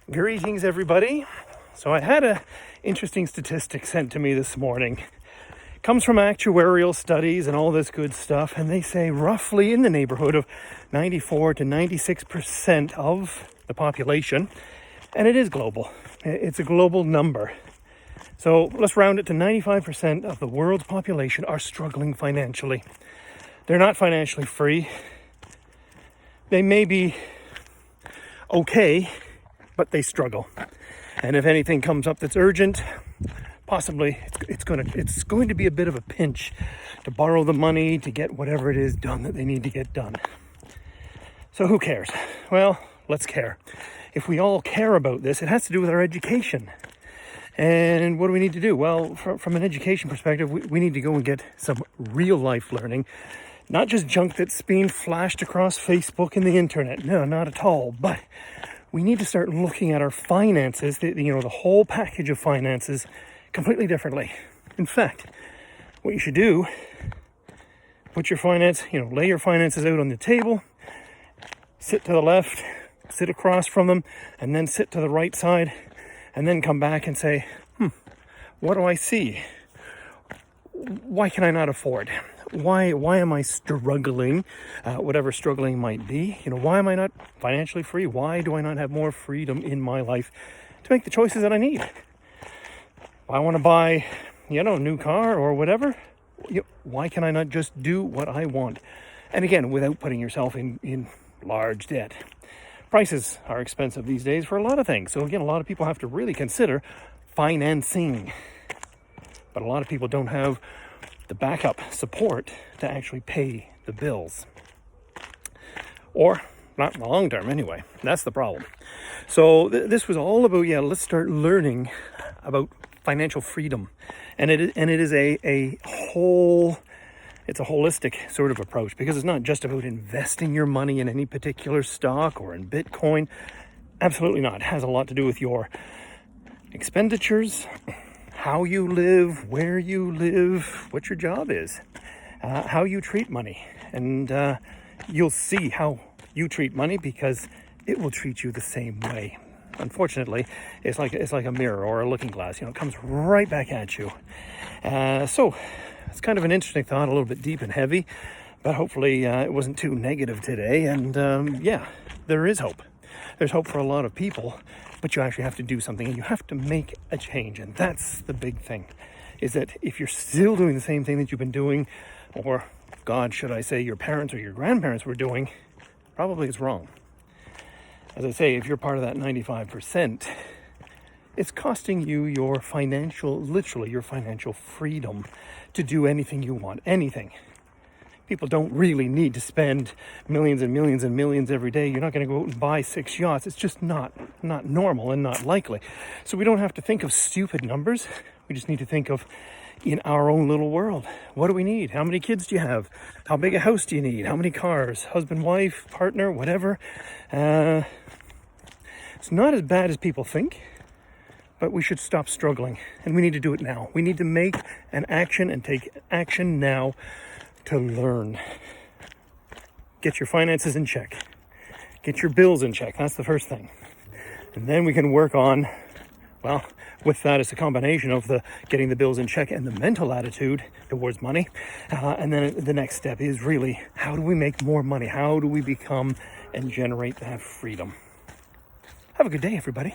Greetings, everybody. So I had an interesting statistic sent to me this morning. It comes from actuarial studies and all this good stuff, and they say roughly in the neighborhood of 94 to 96% of the population, and it is global. It's a global number. So let's round it to 95% of the world's population are struggling financially. They're not financially free. They may be okay, but they struggle. And if anything comes up that's urgent, possibly it's going to be a bit of a pinch to borrow the money to get whatever it is done that they need to get done. So who cares? Well, let's care. If we all care about this, it has to do with our education. And what do we need to do? Well, from an education perspective, we need to go and get some real life learning, not just junk that's being flashed across Facebook and the internet. No, not at all. But we need to start looking at our finances, the whole package of finances, completely differently. In fact, what you should do, lay your finances out on the table, sit to the left, sit across from them, and then sit to the right side, and then come back and say, what do I see? Why can I not afford? Why am I struggling? Whatever struggling might be. Why am I not financially free? Why do I not have more freedom in my life to make the choices that I need? I want to buy, a new car or whatever. Why can I not just do what I want? And again, without putting yourself in large debt. Prices are expensive these days for a lot of things. So again, a lot of people have to really consider financing. But a lot of people don't have the backup support to actually pay the bills. Or not in the long term anyway. That's the problem. So this was all about, let's start learning about financial freedom. And it is a holistic sort of approach, because it's not just about investing your money in any particular stock or in Bitcoin. Absolutely not. It has a lot to do with your expenditures, how you live, where you live, what your job is, how you treat money. And you'll see how you treat money, because it will treat you the same way. Unfortunately, it's like a mirror or a looking glass. It comes right back at you. So it's kind of an interesting thought, a little bit deep and heavy, but hopefully it wasn't too negative today. And there is hope. There's hope for a lot of people, but you actually have to do something, and you have to make a change. And that's the big thing, is that if you're still doing the same thing that you've been doing, or God, should I say, your parents or your grandparents were doing, probably it's wrong. As I say, if you're part of that 95%, it's costing you your financial freedom to do anything you want, anything. People don't really need to spend millions and millions and millions every day. You're not going to go out and buy 6 yachts. It's just not normal and not likely. So we don't have to think of stupid numbers. We just need to think of, in our own little world, what do we need? How many kids do you have? How big a house do you need? How many cars? Husband, wife, partner, whatever. It's not as bad as people think, but we should stop struggling, and we need to do it now. We need to make an action and take action now to learn. Get your finances in check. Get your bills in check. That's the first thing. And then we can work on, with that, it's a combination of getting the bills in check and the mental attitude towards money. And then the next step is really, how do we make more money? How do we become and generate that freedom? Have a good day, everybody.